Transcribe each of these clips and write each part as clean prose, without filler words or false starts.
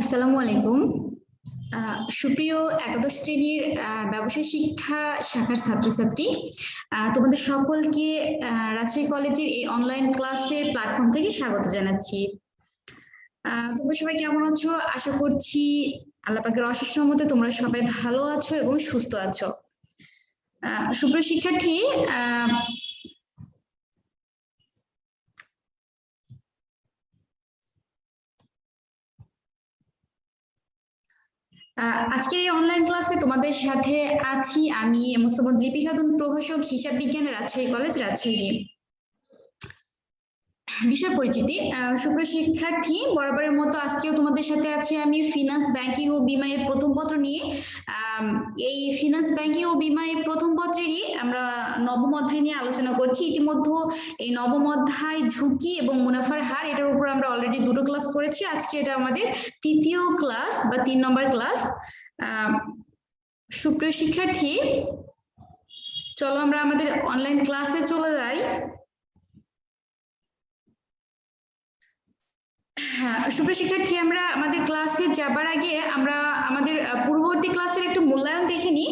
আসসালামু আলাইকুম। সুপ্রিয় একাদশ শ্রেণীর ব্যবসায় শিক্ষা শাখার ছাত্রছাত্রী, তোমাদের সকলকে রাজশাহী কলেজের এই অনলাইন ক্লাসের প্ল্যাটফর্ম থেকে স্বাগত জানাচ্ছি। তোমরা সবাই কেমন আছো? আশা করছি আল্লাহ পাকের অশেষ রহমতে তোমরা সবাই ভালো আছো এবং সুস্থ আছো। সুপ্রিয় শিক্ষার্থী, আজকের এই অনলাইন ক্লাসে তোমাদের সাথে আছি আমি মোস্তফা লিপি খাতুন, প্রভাষক হিসাব বিজ্ঞানের রাজশাহী কলেজ, রাজশাহী। বিষয় পরিচিতি। সুপ্রিয় শিক্ষার্থী, বরাবরের মতো আজকেও তোমাদের সাথে আছি আমি ফিনান্স, ব্যাংকিং ও বিমা এর প্রথম পত্র নিয়ে। এই ফিনান্স, ব্যাংকিং ও বিমা এর প্রথম পত্রেরই আমরা নবম অধ্যায় নিয়ে আলোচনা করছি। ইতিমধ্যে এই নবম অধ্যায় ঝুঁকি এবং মুনাফার হার, এটার উপর আমরা অলরেডি দুটো ক্লাস করেছি। আজকে এটা আমাদের তৃতীয় ক্লাস বা 3 নম্বর ক্লাস। সুপ্রিয় শিক্ষার্থী, চলো আমরা আমাদের অনলাইন ক্লাসে চলে যাই। হ্যাঁ সুপ্রিয় শিক্ষার্থী, আমরা আমাদের ক্লাসে যাবার আগে আমরা আমাদের পূর্ববর্তী ক্লাসের একটু মূল্যায়ন দেখে নিই।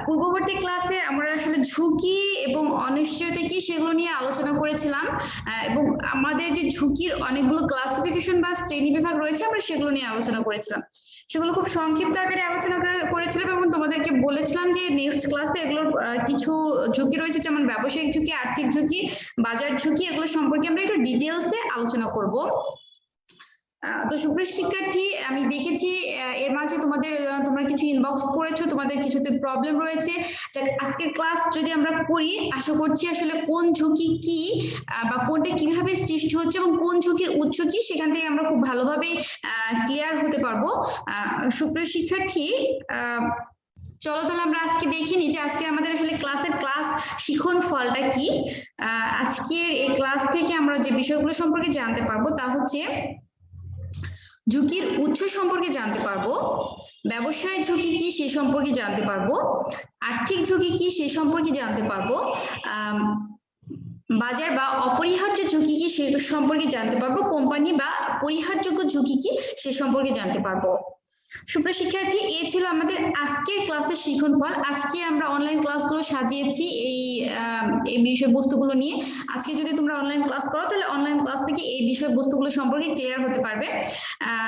পূর্ববর্তী ক্লাসে আমরা আসলে ঝুঁকি এবং অনিশ্চয়তা কি সেগুলো নিয়ে আলোচনা করেছিলাম, এবং আমাদের যে ঝুঁকির অনেকগুলো ক্লাসিফিকেশন বা শ্রেণী বিভাগ রয়েছে আমরা সেগুলো নিয়ে আলোচনা করেছিলাম। সেগুলো খুব সংক্ষিপ্ত আকারে আলোচনা করেছিলাম এবং তোমাদেরকে বলেছিলাম যে নেক্সট ক্লাসে এগুলোর কিছু ঝুঁকি রয়েছে, যেমন ব্যবসায়িক ঝুঁকি, আর্থিক ঝুঁকি, বাজার ঝুঁকি, এগুলো সম্পর্কে আমরা একটু ডিটেলসে আলোচনা করব। তো সুপ্রিয় শিক্ষার্থী, আমি দেখেছি এর মাঝে তোমরা কিছু ইনবক্স করেছো, তোমাদের কিছুতে প্রবলেম রয়েছে। আজকের ক্লাস যদি আমরা করি, আশা করছি আসলে কোন ঝুঁকি কি বা কোনটা কিভাবে সৃষ্টি হচ্ছে এবং কোন ঝুঁকির উৎস কি, সেখান থেকে আমরা খুব ভালোভাবে ক্লিয়ার হতে পারবো। সুপ্রিয় শিক্ষার্থী, চলো তাহলে আমরা আজকে দেখিনি যে আজকে আমাদের আসলে ক্লাস শিখন ফলটা কি। আজকের এই ক্লাস থেকে আমরা যে বিষয়গুলো সম্পর্কে জানতে পারবো তা হচ্ছে ঝুঁকির উৎস সম্পর্কে জানতে পারবো, ব্যবসায় ঝুঁকি কি সে সম্পর্কে জানতে পারবো, আর্থিক ঝুঁকি কি সে সম্পর্কে জানতে পারবো, বাজার বা অপরিহার্য ঝুঁকি কি সে সম্পর্কে জানতে পারবো, কোম্পানি বা পরিহারযোগ্য ঝুঁকি কি সে সম্পর্কে জানতে পারবো। সুপ্রিয় শিক্ষার্থী, এই ছিল আমাদের আজকের ক্লাসের শিখন ফল। আজকে আমরা অনলাইন ক্লাসগুলো সাজিয়েছি এই বিষয়বস্তুগুলো নিয়ে। আজকে যদি তোমরা অনলাইন ক্লাস করো তাহলে অনলাইন ক্লাস থেকে এই বিষয়বস্তুগুলো সম্পর্কে ক্লিয়ার হতে পারবে।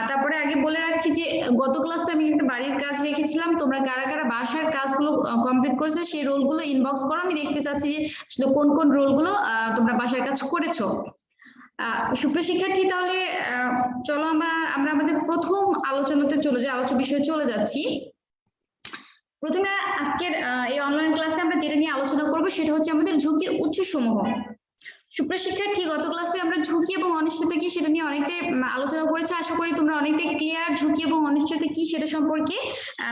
তারপরে আগে বলে রাখছি যে গত ক্লাসে আমি একটা বাড়ির কাজ রেখেছিলাম, তোমরা কারা কারা বাসার কাজগুলো কমপ্লিট করেছো সেই রোলগুলো ইনবক্স করো। আমি দেখতে চাচ্ছি যে আসলে কোন কোন রোলগুলো তোমরা বাসার কাজ করেছো। সুপ্রিয় শিক্ষার্থী, তাহলে চলো আমরা আমাদের প্রথম আলোচনাতে চলে যাই, আলোচ্য বিষয়ে চলে যাচ্ছি। প্রথমে আজকের এই অনলাইন ক্লাসে আমরা যেটা নিয়ে আলোচনা করব সেটা হচ্ছে আমাদের ঝুঁকির উৎসসমূহ। সুপ্রিয় শিক্ষার্থী, গত ক্লাসে আমরা ঝুঁকি এবং অনিশ্চয়তা কি সেটা নিয়ে অনেকটাই আলোচনা করেছি। আশা করি তোমরা অনেকটাই ক্লিয়ার ঝুঁকি এবং অনিশ্চয়তা কি সেটা সম্পর্কে।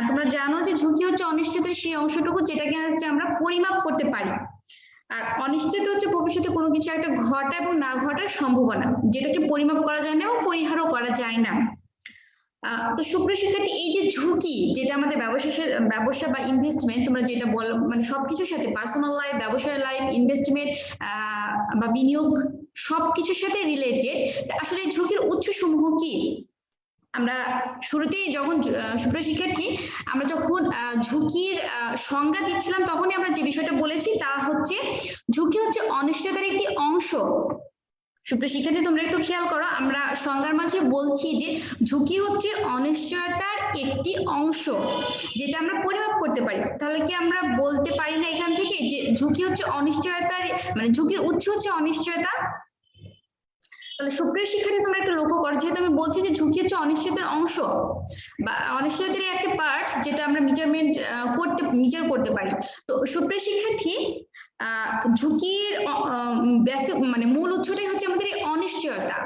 তোমরা জানো যে ঝুঁকি হচ্ছে অনিশ্চয়তার সেই অংশটুকু যেটাকে হচ্ছে আমরা পরিমাপ করতে পারি, আর অনিশ্চিত হচ্ছে ভবিষ্যতে কোনো কিছু একটা ঘটা এবং না ঘটার সম্ভাবনা, যেটাকে পরিমাপ করা যায় না এবং পরিহারও করা যায় না। তো সুপ্রিয় শিক্ষার্থী, এই যে ঝুঁকি, যেটা আমাদের ব্যবসা বা ইনভেস্টমেন্ট, তোমরা যেটা বলো মানে সবকিছুর সাথে পার্সোনাল লাইফ, ব্যবসায় লাইফ, ইনভেস্টমেন্ট বা বিনিয়োগ সবকিছুর সাথে রিলেটেড। আসলে এই ঝুঁকির উৎস সমূহ কি? আমরা শুরুতেই যখন সুপ্রিয় শিক্ষার্থী আমরা যখন ঝুঁকির সংজ্ঞা দিচ্ছিলাম তখনই আমরা যে বিষয়টা বলেছি তা হচ্ছে ঝুঁকি হচ্ছে অনিশ্চয়তার একটি অংশ। সুপ্রিয় শিক্ষার্থী, তোমরা একটু খেয়াল করো, আমরা সংজ্ঞার মাঝে বলছি যে ঝুঁকি হচ্ছে অনিশ্চয়তার একটি অংশ যেটা আমরা পরিমাপ করতে পারি। তাহলে কি আমরা বলতে পারি না এখান থেকে যে ঝুঁকি হচ্ছে অনিশ্চয়তার মানে ঝুঁকির উৎস হচ্ছে অনিশ্চয়তা? তাহলে সুপ্রিয় শিক্ষার্থী, তোমরা একটু লক্ষ্য করো, যেহেতু আমি বলছি যে ঝুঁকি হচ্ছে অনিশ্চয়তার অংশ বা অনিশ্চয়তার একটা পার্ট যেটা আমরা মেজার করতে পারি। তো সুপ্রিয় শিক্ষার্থী, ঝুঁকির মানে মূল উৎসটাই হচ্ছে আমাদের এই অনিশ্চয়তা।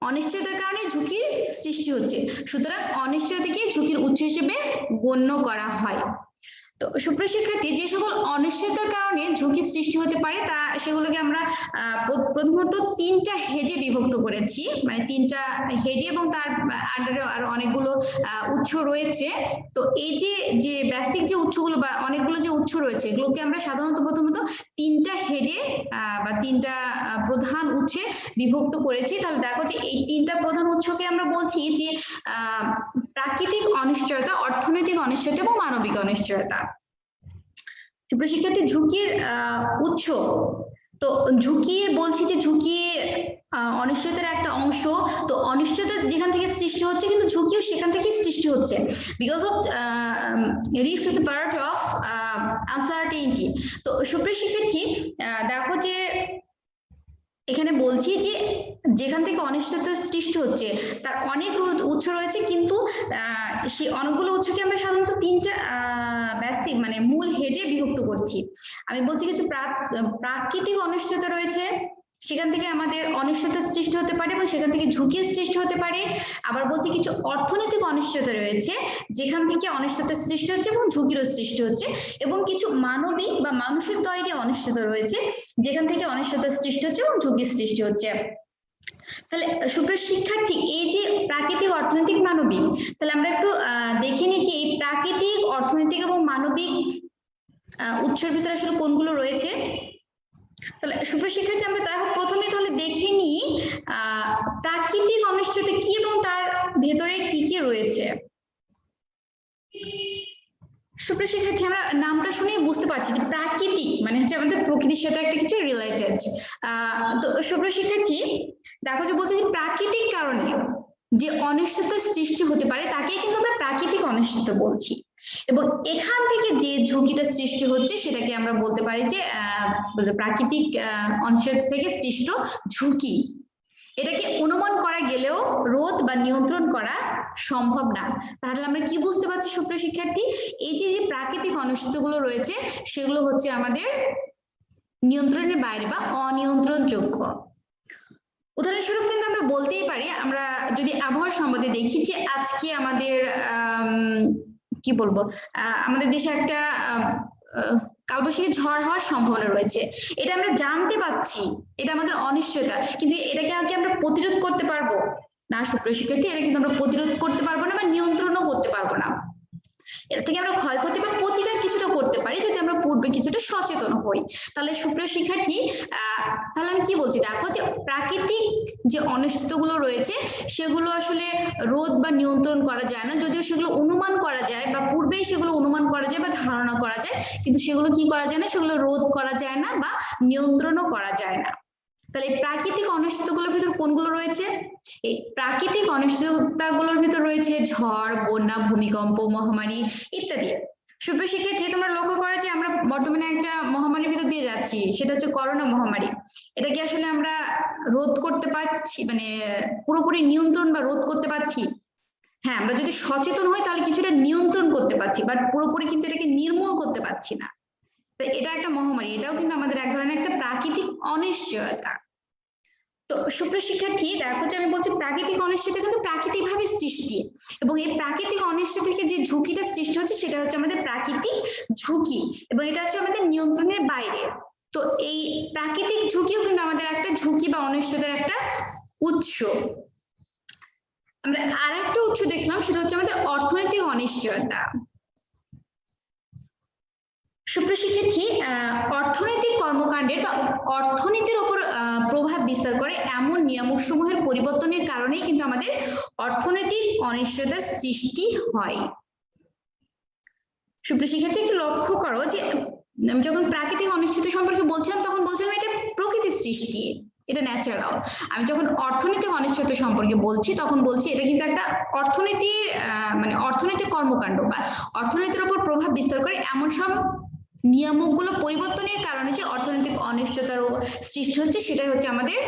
অনিশ্চয়তার কারণে ঝুঁকির সৃষ্টি হচ্ছে, সুতরাং অনিশ্চয়তাকে ঝুঁকির উৎস হিসেবে গণ্য করা হয়। তো সুপ্রিয় শিক্ষার্থী, যে সকল অনিশ্চয়তার কারণে ঝুঁকি সৃষ্টি হতে পারে সেগুলোকে আমরা প্রথমত তিনটা হেডে বিভক্ত করেছি, মানে তিনটা হেডে এবং তার আন্ডারে আরো অনেকগুলো উৎস রয়েছে। তো এই যে বেসিক যে উৎসগুলো বা অনেকগুলো যে উৎস রয়েছে, এগুলোকে আমরা সাধারণত প্রথমত তিনটা হেডে বা তিনটা প্রধান উৎসে বিভক্ত করেছি। তাহলে দেখো যে এই তিনটা প্রধান উৎসকে আমরা বলছি যে প্রাকৃতিক অনিশ্চয়তা, অর্থনৈতিক অনিশ্চয়তা এবং মানবিক অনিশ্চয়তা। সুপ্রিয় শিক্ষার্থী, ঝুঁকির উৎস, তো ঝুঁকি বলছি যে ঝুঁকি অনিশ্চয়তার একটা অংশ। তো অনিশ্চয়তা যেখান থেকে সৃষ্টি হচ্ছে, কিন্তু ঝুঁকিও সেখান থেকেই সৃষ্টি হচ্ছে, because of risk is part of uncertainty. তো সুপ্রিয় শিক্ষার্থী, দেখো যে এখানে বলছি যে যেখান থেকে অনিশ্চয়তার সৃষ্টি হচ্ছে তার অনেক উৎস রয়েছে, কিন্তু সেই অনেকগুলো উৎসকে আমরা সাধারণত তিনটা বেসিক মানে মূল হেডে বিভক্ত করছি। আমি বলছি কিছু প্রাকৃতিক অনিশ্চয়তা রয়েছে, সেখান থেকে আমাদের অনিশ্চয়তার সৃষ্টি হতে পারে এবং সেখান থেকে ঝুঁকির সৃষ্টি হতে পারে। আবার বলছি কিছু অর্থনৈতিক অনিশ্চয়তা রয়েছে, যেখান থেকে অনিশ্চয়তার সৃষ্টি হচ্ছে এবং ঝুঁকিরও সৃষ্টি হচ্ছে। এবং কিছু মানবিক বা মানুষের তৈরি অনিশ্চয়তা রয়েছে, যেখান থেকে অনিশ্চয়তার সৃষ্টি হচ্ছে এবং ঝুঁকির সৃষ্টি হচ্ছে। তাহলে সুপ্রিয় শিক্ষার্থী, এই যে প্রাকৃতিক, অর্থনৈতিক, মানবিক, তাহলে আমরা একটু দেখে নিই যে এই প্রাকৃতিক, অর্থনৈতিক এবং মানবিক উৎসের ভিতরে আসলে কোনগুলো রয়েছে। তাহলে সুপ্রিয় শিক্ষার্থী, আমরা দেখো প্রথমে তাহলে দেখে নিই প্রাকৃতিক অনিশ্চয়তা কি এবং তার ভেতরে কি কি রয়েছে। সুপ্রিয় শিক্ষার্থী, আমরা নামটা শুনে বুঝতে পারছি যে প্রাকৃতিক মানে হচ্ছে আমাদের প্রকৃতির সাথে একটা কিছু রিলেটেড। তো সুপ্রিয় শিক্ষার্থী, দেখো যে বলছে যে প্রাকৃতিক কারণে যে অনিশ্চয়তার সৃষ্টি হতে পারে তাকেই কিন্তু আমরা প্রাকৃতিক অনিশ্চয়তা বলছি। এবং এখান থেকে যে ঝুঁকিটা সৃষ্টি হচ্ছে সেটাকে আমরা বলতে পারি যে প্রাকৃতিক অনিশ্চয়তা থেকে সৃষ্ট ঝুঁকি। এটাকে অনুমান করা গেলেও রোধ বা নিয়ন্ত্রণ করা সম্ভব না। তাহলে আমরা কি বুঝতে পারছি সুপ্রিয় শিক্ষার্থী, এই যে প্রাকৃতিক অনিশ্চয়তাগুলো রয়েছে সেগুলো হচ্ছে আমাদের নিয়ন্ত্রণের বাইরে বা অনিয়ন্ত্রণযোগ্য। উদাহরণস্বরূপ কিন্তু আমরা বলতেই পারি, আমরা যদি আবহাওয়া সম্বন্ধে দেখি যে আজকে আমাদের কি বলবো, আমাদের দেশে একটা কালবৈশাখী ঝড় হওয়ার সম্ভাবনা রয়েছে। এটা আমরা জানতে পাচ্ছি, এটা আমাদের অনিশ্চয়তা, কিন্তু এটাকে আমরা প্রতিরোধ করতে পারবো না সুপ্রিয় শিক্ষার্থী। এটা কিন্তু আমরা প্রতিরোধ করতে পারবো না বা নিয়ন্ত্রণও করতে পারবো না। এটা থেকে আমরা ক্ষয়ক্ষতি বা প্রতিকার কিছুটা করতে পারি যদি আমরা পূর্বে কিছুটা সচেতন হই। তাহলে সুপ্রিয় শিক্ষার্থী, তাহলে আমি কি বলছি, দেখো যে প্রাকৃতিক যে অনিশ্চয়তাগুলো রয়েছে সেগুলো আসলে রোধ বা নিয়ন্ত্রণ করা যায় না, যদিও সেগুলো অনুমান করা যায় বা পূর্বেই সেগুলো অনুমান করা যায় বা ধারণা করা যায়, কিন্তু সেগুলো কি করা যায় না, সেগুলো রোধ করা যায় না বা নিয়ন্ত্রণও করা যায় না। তাহলে এই প্রাকৃতিক অনিশ্চয়তাগুলোর ভিতর কোনগুলো রয়েছে? এই প্রাকৃতিক অনিশ্চয়তাগুলোর ভিতর রয়েছে ঝড়, বন্যা, ভূমিকম্প, মহামারী ইত্যাদি। সুপ্রিয় শিক্ষার্থী, তোমরা লক্ষ্য করো যে আমরা বর্তমানে একটা মহামারীর ভিতর দিয়ে যাচ্ছি, সেটা হচ্ছে করোনা মহামারী। এটা কি আসলে আমরা রোধ করতে পারছি, মানে পুরোপুরি নিয়ন্ত্রণ বা রোধ করতে পারছি? হ্যাঁ, আমরা যদি সচেতন হই তাহলে কিছুটা নিয়ন্ত্রণ করতে পারছি, বাট পুরোপুরি কিন্তু এটাকে নির্মূল করতে পারছি না। তো এটা একটা মহামারী, এটাও কিন্তু আমাদের এক ধরনের একটা প্রাকৃতিক অনিশ্চয়তা। তো সুপ্রিয় শিক্ষার্থী, দেখো যে আমি বলছি প্রাকৃতিক অনিশ্চয়তা কিন্তু প্রাকৃতিক ভাবে সৃষ্টি, এবং এই প্রাকৃতিক অনিশ্চয়তা থেকে যে ঝুঁকিটা সৃষ্টি হচ্ছে সেটা হচ্ছে আমাদের প্রাকৃতিক ঝুঁকি, এবং এটা হচ্ছে আমাদের নিয়ন্ত্রণের বাইরে। তো এই প্রাকৃতিক ঝুঁকিও কিন্তু আমাদের একটা ঝুঁকি বা অনিশ্চয়তার একটা উৎস। আমরা আর একটা উৎস দেখলাম, সেটা হচ্ছে আমাদের অর্থনৈতিক অনিশ্চয়তা। সুপ্রিয় শিক্ষার্থী, অর্থনৈতিক কর্মকাণ্ডের বা অর্থনীতির উপর প্রভাব বিস্তার করে এমন নিয়ামক সমূহের পরিবর্তনের কারণেই কিন্তু আমাদের অর্থনৈতিক অনিশ্চয়তার সৃষ্টি হয়। সুপ্রিয় শিক্ষার্থী, একটু লক্ষ্য করো যে আমি যখন প্রাকৃতিক অনিশ্চয়তা সম্পর্কে বলছিলাম তখন বলছিলাম এটা প্রকৃতির সৃষ্টি, এটা ন্যাচারাল। আমি যখন অর্থনৈতিক অনিশ্চয়তা সম্পর্কে বলছি তখন বলছি এটা কিন্তু একটা অর্থনীতির মানে অর্থনৈতিক কর্মকাণ্ড বা অর্থনীতির উপর প্রভাব বিস্তার করে এমন সব নিয়ামকগুলো পরিবর্তনের কারণে যে অর্থনৈতিক অনিশ্চয়তার সৃষ্টি হচ্ছে, সেটাই হচ্ছে আমাদের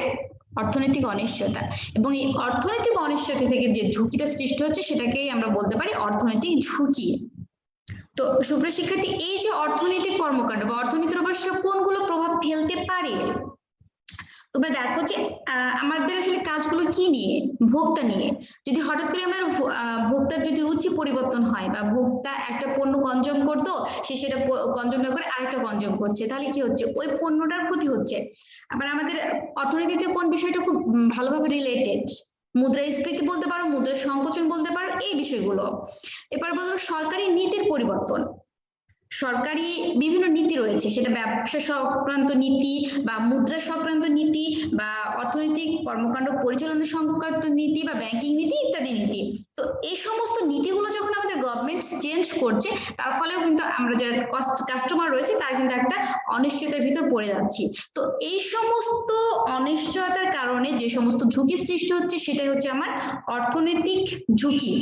অর্থনৈতিক অনিশ্চয়তা। এবং এই অর্থনৈতিক অনিশ্চয়তা থেকে যে ঝুঁকিটা সৃষ্টি হচ্ছে সেটাকেই আমরা বলতে পারি অর্থনৈতিক ঝুঁকি। তো সুপ্রিয় শিক্ষার্থী, এই যে অর্থনৈতিক কর্মকাণ্ড বা অর্থনীতির উপর সে কোনগুলো প্রভাব ফেলতে পারে, তোমরা দেখো যে আমাদের আসলে কাজগুলো কি নিয়ে, ভোক্তা নিয়ে। যদি হঠাৎ করে আমার ভোক্তার যদি রুচি পরিবর্তন হয় বা ভোক্তা একটা পণ্য কনজিউম করতো, সে সেটা কনজিউম না করে আরেকটা কনজিউম করছে, তাহলে কি হচ্ছে, ওই পণ্যটার ক্ষতি হচ্ছে। আবার আমাদের অর্থনীতিতে কোন বিষয়টা খুব ভালোভাবে রিলেটেড, মুদ্রাস্ফীতি বলতে পারো, মুদ্রা সংকোচন বলতে পারো, এই বিষয়গুলো। এবার বলবো সরকারি নীতির পরিবর্তন। সরকারি বিভিন্ন নীতি রয়েছে, সেটা ব্যবসা সংক্রান্ত নীতি বা মুদ্রা সংক্রান্ত নীতি বা অর্থনৈতিক কর্মকাণ্ড পরিচালনা সংক্রান্ত নীতি বা ব্যাংকিং নীতি ইত্যাদি নীতি। তো এই সমস্ত নীতিগুলো যখন আমাদের গভর্নমেন্ট চেঞ্জ করছে, তার ফলেও কিন্তু আমরা যারা কাস্টমার রয়েছে তার কিন্তু একটা অনিশ্চয়তার ভিতর পড়ে যাচ্ছি। তো এই সমস্ত অনিশ্চয়তার কারণে যে সমস্ত ঝুঁকি সৃষ্টি হচ্ছে, সেটাই হচ্ছে আমার অর্থনৈতিক ঝুঁকি।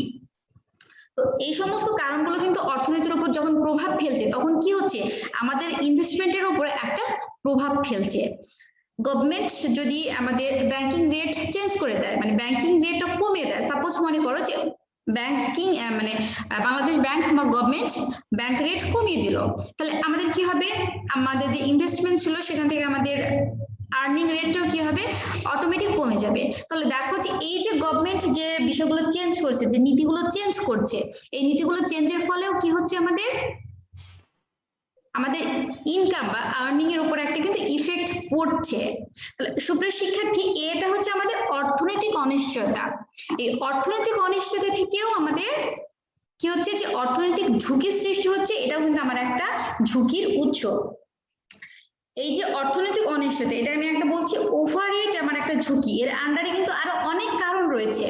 তো এই সমস্ত কারণগুলো কিন্তু অর্থনীতির উপর যখন প্রভাব ফেলছে, তখন কি হচ্ছে, আমাদের ইনভেস্টমেন্টের উপর একটা প্রভাব ফেলছে। গভর্নমেন্ট যদি আমাদের ব্যাংকিং রেট চেঞ্জ করে দেয়, মানে ব্যাংকিং রেটটা কমিয়ে দেয়, সাপোজ মনে করো যে ব্যাংকিং মানে বাংলাদেশ ব্যাংক বা গভর্নমেন্ট ব্যাংক রেট কমিয়ে দিল, তাহলে আমাদের কি হবে, আমাদের যে ইনভেস্টমেন্ট ছিল সেখান থেকে আমাদের আর্নিং রেটটাও কি হবে, অটোমেটিক কমে যাবে। তাহলে দেখো যে এই যে গভর্নমেন্ট যে বিষয়গুলো চেঞ্জ করছে, যে নীতিগুলো চেঞ্জ করছে, এই নীতিগুলো চেঞ্জের ফলেও কি হচ্ছে, আমাদের ইনকাম বা আর্নিং এর উপর একটা কিন্তু ইফেক্ট পড়ছে। তাহলে সুপ্রিয় শিক্ষার্থী, এটা হচ্ছে আমাদের অর্থনৈতিক অনিশ্চয়তা। এই অর্থনৈতিক অনিশ্চয়তা থেকেও আমাদের কি হচ্ছে, যে অর্থনৈতিক ঝুঁকির সৃষ্টি হচ্ছে, এটাও কিন্তু আমার একটা ঝুঁকির উৎস। এই যে অর্থনৈতিক অনিশ্চয়তা, এটা আমি একটা বলছি ওভার রেট আমার একটা ঝুঁকি, এর আন্ডারে কিন্তু আরো অনেক কারণ রয়েছে।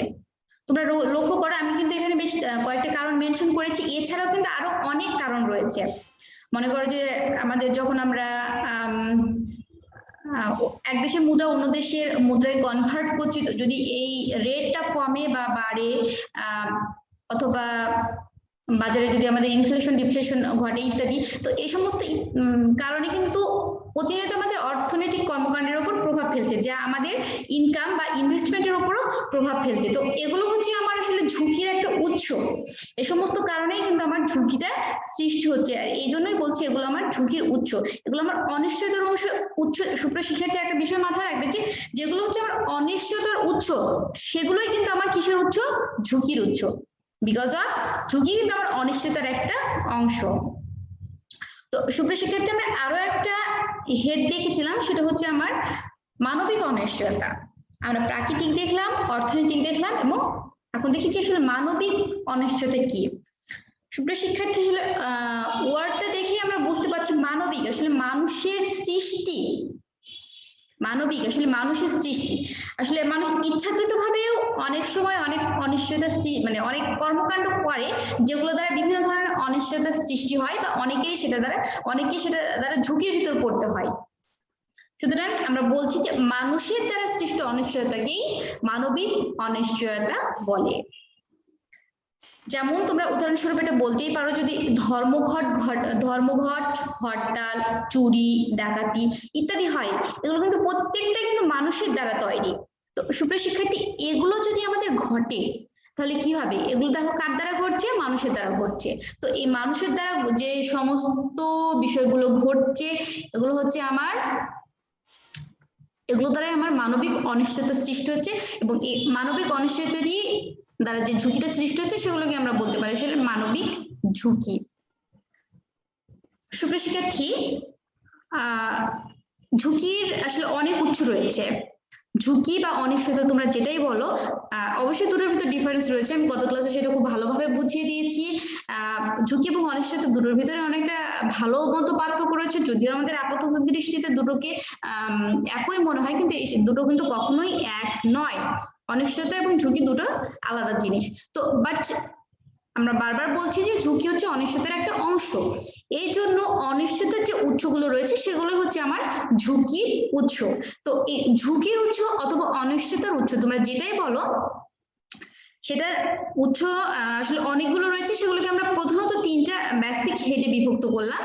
তোমরা লক্ষ্য করো, আমি কিন্তু এখানে বেশ কয়েকটা কারণ মেনশন করেছি, এছাড়াও কিন্তু আরো অনেক কারণ রয়েছে। মনে করো যে আমাদের যখন আমরা এক দেশের মুদ্রা অন্য দেশের মুদ্রায় কনভার্ট করছি, যদি এই রেটটা কমে বা বাড়ে, অথবা বাজারে যদি আমাদের ইনফ্লেশন ডিফ্লেশন ঘটে ইত্যাদি, তো এই সমস্ত কারণে কিন্তু প্রতিনিয়ত আমাদের অর্থনৈতিক কর্মকাণ্ডের উপর প্রভাব ফেলছে, যা আমাদের ইনকাম বা ইনভেস্টমেন্টের উপরও প্রভাব ফেলছে। তো এগুলো হচ্ছে আমার আসলে ঝুঁকির একটা উৎস। এই সমস্ত কারণেই কিন্তু আমার ঝুঁকিটা সৃষ্টি হচ্ছে, আর এই জন্যই বলছি এগুলো আমার ঝুঁকির উৎস, এগুলো আমার অনিশ্চয়তার উৎস। সুপ্রিয় শিক্ষার্থী, একটা বিষয় মাথায় রাখবে যে যেগুলো হচ্ছে আমার অনিশ্চয়তার উৎস, সেগুলোই কিন্তু আমার কিসের উৎস, ঝুঁকির উৎস। বিকজ অফ ঝুঁকি কিন্তু আমার অনিশ্চয়তার একটা অংশ। তো সুপ্রিয় শিক্ষার্থী, আমরা আরো একটা হেড দেখেছিলাম, সেটা হচ্ছে আমার মানবিক অনিশ্চয়তা। আমরা প্রাকৃতিক দেখলাম, অর্থনৈতিক দেখলাম, এবং এখন দেখি যে আসলে মানবিক অনিশ্চয়তা কি। সুপ্রিয় শিক্ষার্থী, আসলে ওয়ার্ডটা দেখে আমরা বুঝতে পারছি মানবিক আসলে মানুষের সৃষ্টি। মানবিক আসলে মানুষের সৃষ্টি, আসলে মানুষ ইচ্ছাকৃত ভাবেও অনেক সময় অনেক অনিশ্চয়তা মানে অনেক কর্মকাণ্ড করে, যেগুলো দ্বারা বিভিন্ন ধরনের অনিশ্চয়তার সৃষ্টি হয়, বা অনেকেই সেটা দ্বারা ঝুঁকির ভিতর পড়তে হয়। সুতরাং আমরা বলছি যে মানুষের দ্বারা সৃষ্ট অনিশ্চয়তাকেই মানবিক অনিশ্চয়তা বলে। যেমন তোমরা উদাহরণস্বরূপ এটা বলতেই পারো, যদি ধর্মঘট, হরতাল, চুরি, ডাকাতি ইত্যাদি হয়, এগুলো কিন্তু প্রত্যেকটা কিন্তু মানুষের দ্বারা তৈরি। তো সুপ্রিয় শিক্ষার্থী, এগুলো যদি আমাদের ঘটে, তাহলে কি হবে, এগুলো দেখো কার দ্বারা ঘটছে, মানুষের দ্বারা ঘটছে। তো এই মানুষের দ্বারা যে সমস্ত বিষয়গুলো ঘটছে, এগুলো দ্বারাই আমার মানবিক অনিশ্চয়তা সৃষ্টি হচ্ছে, এবং এই মানবিক অনিশ্চয়তারই দ্বারা যে ঝুঁকিটা সৃষ্টি হচ্ছে, সেগুলোকে আমরা বলতে পারি আসলে মানবিক ঝুঁকি। সুপ্রিয় শিক্ষার্থী, ঝুঁকির আসলে অনেক উৎস রয়েছে। ঝুঁকি বা অনিশ্চয়তা তোমরা যেটাই বলো, অবশ্যই দুটোর ভিতরে ডিফারেন্স রয়েছে, আমি গত ক্লাসে সেটা খুব ভালোভাবে বুঝিয়ে দিয়েছি। ঝুঁকি এবং অনিশ্চয়তা দুটোর ভিতরে অনেকটা ভালো মতো পার্থক্য রয়েছে, যদিও আমাদের আপাত দৃষ্টিতে দুটোকে একই মনে হয়, কিন্তু দুটো কিন্তু কখনোই এক নয়। অনিশ্চয়তা এবং ঝুঁকি দুটো আলাদা জিনিস। তো বাট আমরা বারবার বলছি যে ঝুঁকি হচ্ছে অনিশ্চয়তার একটা অংশ, এই জন্য অনিশ্চয়তার যে উৎসগুলো রয়েছে, সেগুলো হচ্ছে আমার ঝুঁকির উৎস। তো এই ঝুঁকির উৎস অথবা অনিশ্চয়তার উৎস তোমরা যেটাই বলো, সেটার উৎস আসলে অনেকগুলো রয়েছে, সেগুলোকে আমরা প্রধানত তিনটা বেসিক হেডে বিভক্ত করলাম।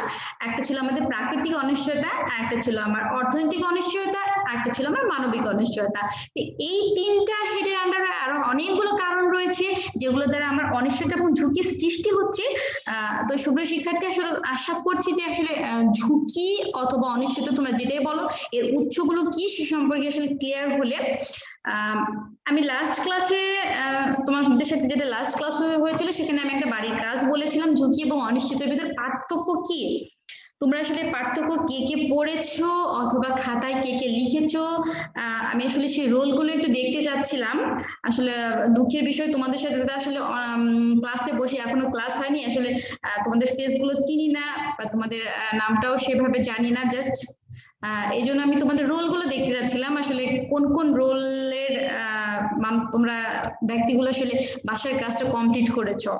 একটা ছিল আমাদের প্রাকৃতিক অনিশ্চয়তা, একটা ছিল আমার অর্থনৈতিক অনিশ্চয়তা, একটা ছিল আমার মানবিক অনিশ্চয়তা। এই তিনটা হেডের আন্ডারে আরো অনেকগুলো কারণ রয়েছে যেগুলো দ্বারা আমার অনিশ্চয়তা এবং ঝুঁকি সৃষ্টি হচ্ছে। তো সুপ্রিয় শিক্ষার্থী, আসলে আশা করছি যে আসলে ঝুঁকি অথবা অনিশ্চয়তা তোমরা যেটাই বলো এর উৎসগুলো কি সে সম্পর্কে আসলে ক্লিয়ার হলে। আমি লাস্ট ক্লাসে তোমাদের সাথে যেটা লাস্ট ক্লাস হয়েছিল সেখানে আমি একটা বাড়ির কাজ বলেছিলাম, ঝুঁকি এবং অনিশ্চয়তার ভিতর পার্থক্য কি। তোমরা আসলে পার্থক্য কে কে পড়েছো অথবা খাতায় কে কে লিখেছো, আমি আসলে সেই রোলগুলো একটু দেখতে চাচ্ছিলাম। আসলে দুঃখের বিষয়, তোমাদের সাথে আসলে ক্লাসে বসে এখনো ক্লাস হয়নি, আসলে তোমাদের ফেস গুলো চিনি না বা তোমাদের নামটাও সেভাবে জানি না, জাস্ট এই জন্য আমি তোমাদের রোলগুলো দেখতে যাচ্ছিলাম, আসলে কোন কোন রোলের তোমরা ব্যক্তিগুলো আসলে বাসার কাজটা কমপ্লিট করেছো।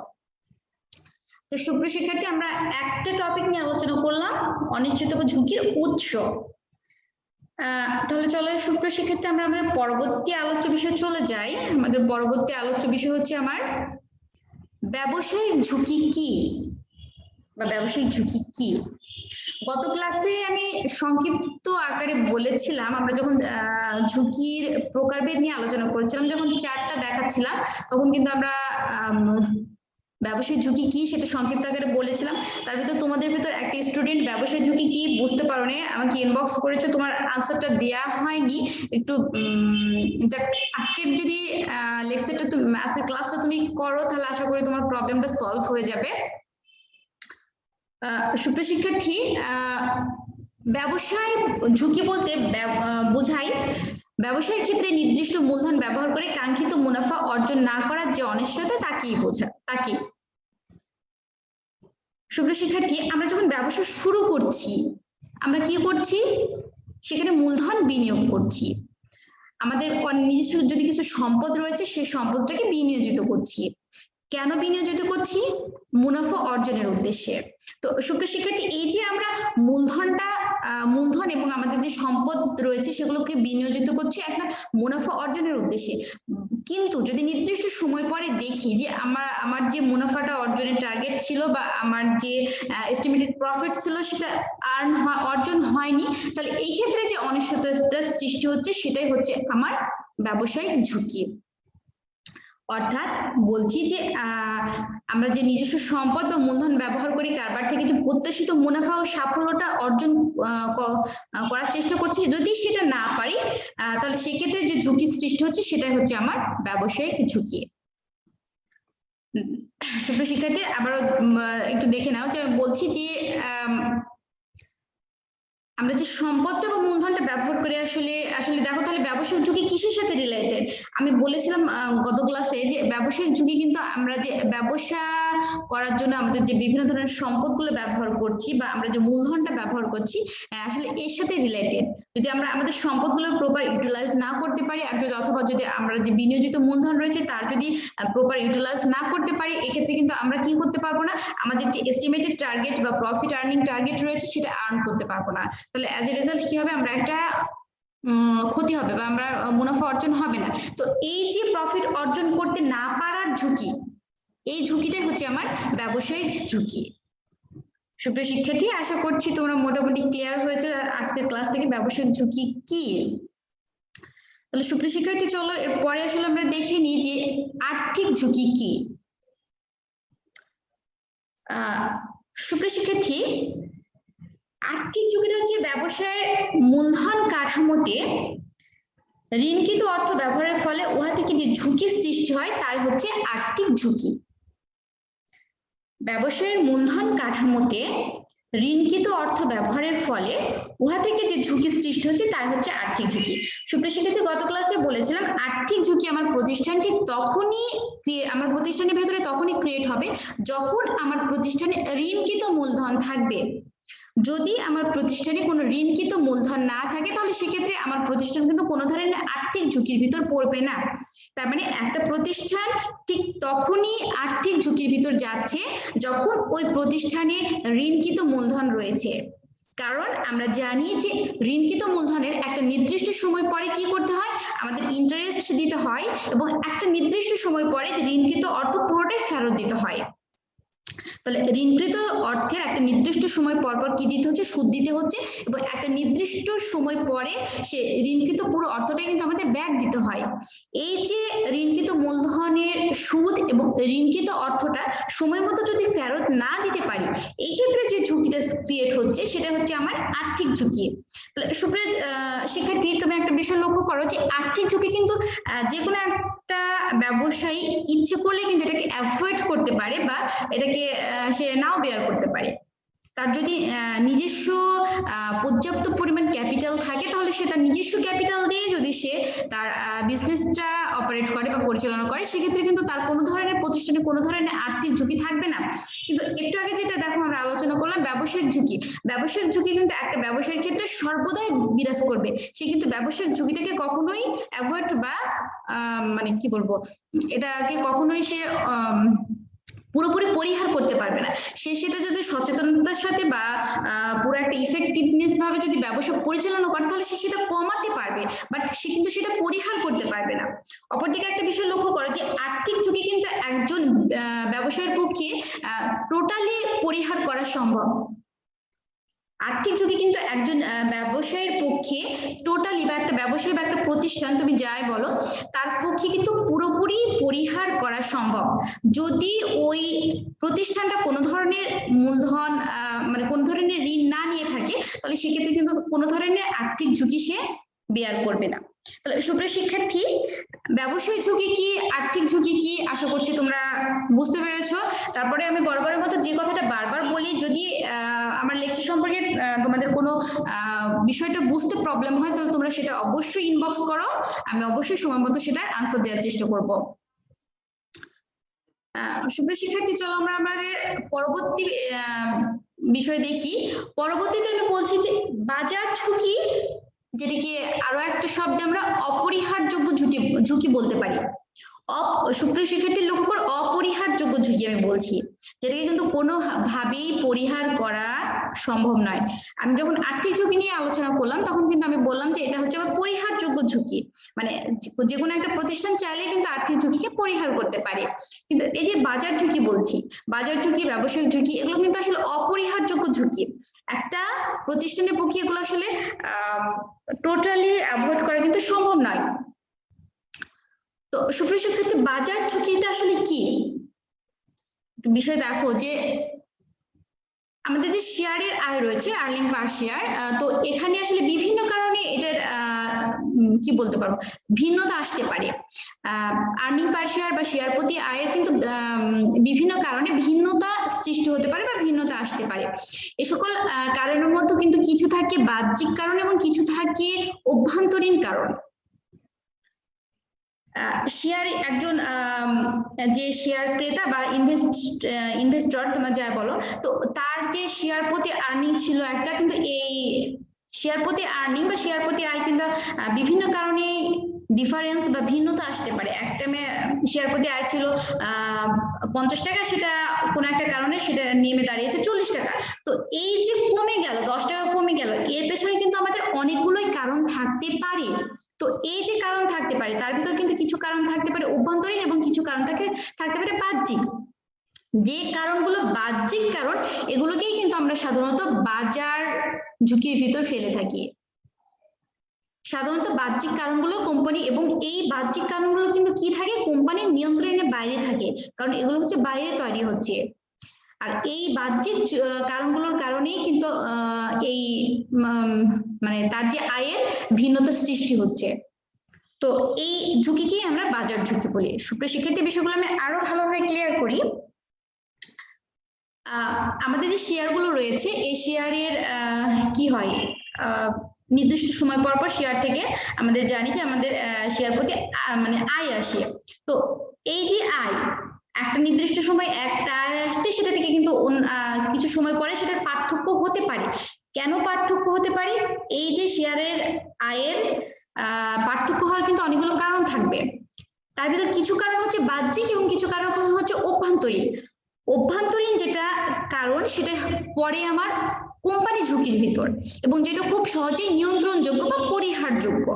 তো সুপ্রিয় শিক্ষার্থী, আমরা একটা টপিক নিয়ে আলোচনা করলাম, অনিশ্চয়তা বা ঝুঁকির উৎস। তাহলে চলো সুপ্রিয় শিক্ষার্থী, আমরা আমাদের পরবর্তী আলোচ্য বিষয়ে চলে যাই। আমাদের পরবর্তী আলোচ্য বিষয় হচ্ছে আমার ব্যবসায়িক ঝুঁকি কি বা ব্যবসায়িক ঝুঁকি কি। গত ক্লাসে আমি সংক্ষিপ্ত আকারে বলেছিলাম, আমরা যখন ঝুঁকির প্রকারভেদ নিয়ে আলোচনা করেছিলাম, যখন চারটা দেখাচ্ছিলাম তখন কিন্তু আমরা ব্যবসায়িক ঝুঁকি কি সেটা সংক্ষিপ্ত আকারে বলেছিলাম। তার ভিতর তোমাদের ভিতর একটা স্টুডেন্ট ব্যবসায়িক ঝুঁকি কি বুঝতে পারো না, আমাকে ইনবক্স করেছো, তোমার আনসারটা দেয়া হয়নি। একটু আজকের যদি লেকচারটা তুমি আজকের ক্লাসটা তুমি করো তাহলে আশা করি তোমার প্রবলেমটা সলভ হয়ে যাবে। সুপ্রিয় শিক্ষার্থী, ব্যবসায় ঝুঁকি বলতে বোঝায় ব্যবসায়ের ক্ষেত্রে নির্দিষ্ট মূলধন ব্যবহার করে কাঙ্ক্ষিত মুনাফা অর্জন না করার যে অনিশ্চয়তা তাকেই বোঝায়। সুপ্রিয় শিক্ষার্থী, আমরা যখন ব্যবসা শুরু করছি আমরা কি করছি, সেখানে মূলধন বিনিয়োগ করছি, আমাদের নিজস্ব যদি কিছু সম্পদ রয়েছে সেই সম্পদটাকে বিনিয়োজিত করছি। কেন বিনিয়োজিত করছি? মুনাফা অর্জনের উদ্দেশ্যে। তো সুপ্রিয় শিক্ষার্থী, এই যে আমরা মূলধন এবং আমাদের যে সম্পদ রয়েছে সেগুলোকে বিনিয়োজিত করছি একটা মুনাফা অর্জনের উদ্দেশ্যে, কিন্তু যদি নির্দিষ্ট সময় পরে দেখি যে আমার যে মুনাফাটা অর্জনের টার্গেট ছিল বা আমার যে এস্টিমেটেড প্রফিট ছিল সেটা অর্জন হয়নি, তাহলে এই ক্ষেত্রে যে অনিশ্চয়তার সৃষ্টি হচ্ছে সেটাই হচ্ছে আমার ব্যবসায়িক ঝুঁকি। অর্থাৎ বলছি যে আমরা যে নিজস্ব সম্পদ বা মূলধন ব্যবহার করি কারবার থেকে যে প্রত্যাশিত মুনাফা ও সাফল্যটা অর্জন করার চেষ্টা করছি, যদি সেটা না পারি তাহলে সেক্ষেত্রে যে ঝুঁকি সৃষ্টি হচ্ছে সেটাই হচ্ছে আমার ব্যবসায়িক ঝুঁকি। সুপ্রিয় শিক্ষার্থী, আবারও একটু দেখে নাও যে বলছি যে আমরা যে সম্পদটা বা মূলধনটা ব্যবহার করে আসলে দেখো তাহলে ব্যবসায়িক ঝুঁকি কিসের সাথে রিলেটেড। আমি বলেছিলাম গত ক্লাসে যে ব্যবসায়িক ঝুঁকি কিন্তু আমরা যে ব্যবসা করার জন্য আমাদের যে বিভিন্ন ধরনের সম্পদগুলো ব্যবহার করছি বা আমরা যে মূলধনটা ব্যবহার করছি আসলে এর সাথে রিলেটেড। যদি আমরা আমাদের সম্পদগুলো প্রপার ইউটিলাইজ না করতে পারি আর যদি অথবা যদি আমরা যে বিনিয়োজিত মূলধন রয়েছে তার যদি প্রপার ইউটিলাইজ না করতে পারি, এক্ষেত্রে কিন্তু আমরা কি করতে পারবো না, আমাদের যে এস্টিমেটেড টার্গেট বা প্রফিট আর্নিং টার্গেট রয়েছে সেটা আর্ন করতে পারবো না। তাহলে অ্যাজ এ রেজাল্ট কি হবে, আমরা একটা ক্ষতি হবে বা আমরা মুনাফা অর্জন হবে না। তো এই যে প্রফিট অর্জন করতে না পারার ঝুঁকি, এই ঝুঁকিটাই হচ্ছে আমার ব্যবসায়িক ঝুঁকি। সুপ্রিয় শিক্ষার্থী, আশা করছি তোমরা মোটামুটি ক্লিয়ার হয়েছে আজকের ক্লাস থেকে ব্যবসায়িক ঝুঁকি কি। তাহলে সুপ্রিয় শিক্ষার্থী, চলো এরপরে আসলে আমরা দেখে নিই যে আর্থিক ঝুঁকি কি। সুপ্রিয় শিক্ষার্থী, আর্থিক ঝুঁকিটা হচ্ছে ব্যবসায়ের মূলধন কাঠামোতে ঋণকৃত অর্থ ব্যবহারের ফলে উহা থেকে যে ঝুঁকি সৃষ্টি হয় তাই হচ্ছে আর্থিক ঝুঁকি। ব্যবসায়ের মূলধন কাঠামোতে ঋণকৃত অর্থ ব্যবহারের ফলে উহা থেকে যে ঝুঁকি সৃষ্টি হচ্ছে তাই হচ্ছে আর্থিক ঝুঁকি। সুপ্রিয় শিক্ষার্থী, গত ক্লাসে বলেছিলাম আর্থিক ঝুঁকি আমার প্রতিষ্ঠানটি আমার প্রতিষ্ঠানের ভেতরে তখনই ক্রিয়েট হবে যখন আমার প্রতিষ্ঠানে ঋণকৃত মূলধন থাকবে। যদি আমার প্রতিষ্ঠানে কোনো ঋণকৃত মূলধন না থাকে তাহলে সেক্ষেত্রে আমার প্রতিষ্ঠান কিন্তু কোনো ধরনের আর্থিক ঝুঁকির ভিতর পড়বে না। তার মানে একটা প্রতিষ্ঠান ঠিক তখনই আর্থিক ঝুঁকির ভিতর যাচ্ছে যখন ওই প্রতিষ্ঠানে ঋণকৃত মূলধন রয়েছে। কারণ আমরা জানি যে ঋণকৃত মূলধনের একটা নির্দিষ্ট সময় পরে কি করতে হয়, আমাদের ইন্টারেস্ট দিতে হয় এবং একটা নির্দিষ্ট সময় পরে ঋণকৃত অর্থ পুরোটাই ফেরত দিতে হয়। তাহলে ঋণকৃত অর্থের একটা নির্দিষ্ট সময় পর পর কি দিতে হচ্ছে, সুদ দিতে হচ্ছে, এবং একটা নির্দিষ্ট সময় পরে সে ঋণকৃত পুরো অর্থটাই কিন্তু আমাদের ব্যাক দিতে হয়। এই যে ঋণকৃত মূলধনের সুদ এবং ঋণকৃত অর্থটা সময় মতো যদি ফেরত না দিতে পারি, এই ক্ষেত্রে যে ঝুঁকিটা ক্রিয়েট হচ্ছে সেটা হচ্ছে আমার আর্থিক ঝুঁকি। সুপ্রিয় শিক্ষার্থী, তুমি একটা বিষয় লক্ষ্য করো যে আর্থিক ঝুঁকি কিন্তু যে কোনো একটা ব্যবসায়ী ইচ্ছে করলে কিন্তু এটাকে অ্যাভয়েড করতে পারে বা এটাকে সে নাও বেয়ার করতে পারে। তার যদি নিজস্ব পর্যাপ্ত পরিমাণ ক্যাপিটাল থাকে তাহলে সে তার নিজস্ব ক্যাপিটাল দিয়ে যদি সে তার বিজনেসটা অপারেট করে বা পরিচালনা করে, সেক্ষেত্রে কিন্তু তার কোনো ধরনের প্রতিষ্ঠানে কোনো ধরনের আর্থিক ঝুঁকি থাকবে না। কিন্তু একটু আগে যেটা দেখো আমরা আলোচনা করলাম ব্যবসায়িক ঝুঁকি, ব্যবসায়িক ঝুঁকি কিন্তু একটা ব্যবসায়ীর ক্ষেত্রে সর্বদাই বিরাজ করবে। সে কিন্তু ব্যবসায়িক ঝুঁকিটাকে কখনোই অ্যাভয়েড বা মানে কি বলবো, এটাকে কখনোই সে পুরোপুরি পরিহার করতে পারবে না। সে সেটা যদি সচেতনতার সাথে বা পুরো একটা ইফেক্টিভনেস ভাবে যদি ব্যবসা পরিচালনা করে তাহলে সে সেটা কমাতে পারবে, বাট সে কিন্তু সেটা পরিহার করতে পারবে না। অপরদিকে একটা বিষয় লক্ষ্য করো যে আর্থিক ঝুঁকি কিন্তু একজন ব্যবসায়ের পক্ষে টোটালি পরিহার করা সম্ভব। আর্থিক ঝুঁকি কিন্তু একজন ব্যবসায়ীর পক্ষে টোটালি বা একটা ব্যবসায়ী বা একটা প্রতিষ্ঠান তুমি যাই বলো তার পক্ষে কিন্তু পুরোপুরি পরিহার করা সম্ভব যদি ওই প্রতিষ্ঠানটা কোনো ধরনের মূলধন মানে কোনো ধরনের ঋণ না নিয়ে থাকে, তাহলে সেক্ষেত্রে কিন্তু কোনো ধরনের আর্থিক ঝুঁকি সে বেয়ার করবে না। তাহলে সুপ্রিয় শিক্ষার্থী, ব্যবসায়িক ঝুঁকি কি, আর্থিক ঝুঁকি কি, আশা করছি তোমরা বুঝতে পেরেছো। তারপরে আমি বরাবরের মতো যে কথাটা বারবার বলি, যদি আমার লেকচার সম্পর্কে তোমাদের কোনো বিষয়টা বুঝতে প্রবলেম হয় তাহলে তোমরা সেটা অবশ্যই ইনবক্স করো, আমি অবশ্যই সময় মতো সেটার আনসার দেওয়ার চেষ্টা করব। সুপ্রিয় শিক্ষার্থী, চলো আমরা আমাদের পরবর্তী বিষয় দেখি। পরবর্তীতে আমি বলছি যে বাজার ঝুঁকি, যেটিকে আরো একটা শব্দে আমরা অপরিহারযোগ্য ঝুঁকি বলতে পারি। সুপ্রিয় শিক্ষার্থী লক্ষ্য করো, অপরিহারযোগ্য ঝুঁকি আমি বলছি, যেটাকে কিন্তু কোনোভাবেই পরিহার করা সম্ভব নয়। আমি যখন আর্থিক ঝুঁকি নিয়ে আলোচনা করলাম তখন কিন্তু আমি বললাম যে এটা হচ্ছে আমার পরিহারযোগ্য ঝুঁকি, মানে যে কোনো একটা প্রতিষ্ঠান চাইলে কিন্তু আর্থিক ঝুঁকিকে পরিহার করতে পারে। কিন্তু এই যে বাজার ঝুঁকি বলছি, বাজার ঝুঁকি, ব্যবসায়িক ঝুঁকি, এগুলো কিন্তু আসলে অপরিহারযোগ্য ঝুঁকি। একটা প্রতিষ্ঠানের পক্ষে এগুলো আসলে টোটালি অ্যাভয়েড করা কিন্তু সম্ভব নয়। তো সুপ্রিয় শিক্ষার্থী, বাজার ঝুঁকিটা আসলে কি বিষয় দেখো, যে আমাদের যে শেয়ারের আয় রয়েছে আর্নিং পার শেয়ার, তো এখানে আসলে বিভিন্ন কারণে এটার কি বলতে পারবো ভিন্নতা আসতে পারে। আর্নিং পার শেয়ার বা শেয়ার প্রতি আয়ের কিন্তু বিভিন্ন কারণে ভিন্নতা সৃষ্টি হতে পারে বা ভিন্নতা আসতে পারে। এ সকল কারণের মধ্যে কিন্তু কিছু থাকে বাহ্যিক কারণ এবং কিছু থাকে অভ্যন্তরীণ কারণ। শেয়ার একজন যে শেয়ার ক্রেতা বা ইনভেস্টর তোমরা যা বলো, তো তার যে শেয়ার প্রতি আর্নিং ছিল একটা, কিন্তু এই শেয়ার প্রতি আর্নিং বা শেয়ার প্রতি আয় কিন্তু বিভিন্ন কারণে ডিফারেন্স বা ভিন্নতা আসতে পারে। একটা শেয়ার প্রতি আয় ছিল 50 টাকা, সেটা কোনো একটা কারণে সেটা নেমে দাঁড়িয়েছে 40 টাকা। তো এই যে কমে গেল 10 টাকা কমে গেল, এর পেছনে কিন্তু আমাদের অনেকগুলোই কারণ থাকতে পারে। তো এই যে কারণ থাকতে পারে তার ভিতর কিন্তু কিছু কারণ থাকতে পারে অভ্যন্তরীণ এবং কিছু কারণ থাকতে পারে বাহ্যিক। যে কারণগুলো বাহ্যিক কারণ, এগুলোকেই কিন্তু আমরা সাধারণত বাজার ঝুঁকির ভিতর ফেলে থাকি। সাধারণত বাহ্যিক কারণগুলো কোম্পানি, এবং এই বাহ্যিক কারণগুলো কিন্তু কি থাকে, কোম্পানির নিয়ন্ত্রণের বাইরে থাকে, কারণ এগুলো হচ্ছে বাইরে তৈরি হচ্ছে। আর এই বাহ্যিক কারণগুলোর কারণেই কিন্তু এই মানে তার যে আয়ের ভিন্নতা সৃষ্টি হচ্ছে। তো এই ঝুঁকিকেই আমরা বাজার ঝুঁকি বলি। সুপ্রিয় শিক্ষার্থী, বিষয়গুলো আমি আরো ভালোভাবে ক্লিয়ার করি। আমাদের যে শেয়ারগুলো রয়েছে, এই শেয়ারের কি হয়, নির্দিষ্ট সময় পর পর শেয়ার থেকে আমাদের জানি যে আমাদের শেয়ার প্রতি মানে আয় আসে। তো এই যে আয়, একটা নির্দিষ্ট সময় একটা আয় আসছে, সেটা থেকে কিন্তু কিছু সময় পরে সেটার পার্থক্য হতে পারে। কেন পার্থক্য হতে পারে? এই যে শেয়ারের আয়ের পার্থক্য হওয়ার কিন্তু অনেকগুলো কারণ থাকবে। তার ভিতর কিছু কারণ হচ্ছে বাহ্যিক এবং কিছু কারণ হচ্ছে অভ্যন্তরীণ। অভ্যন্তরীণ যেটা কারণ, সেটা পরে আমার কোম্পানি ঝুঁকির ভিতর এবং যেটা খুব সহজেই নিয়ন্ত্রণযোগ্য বা পরিহারযোগ্য।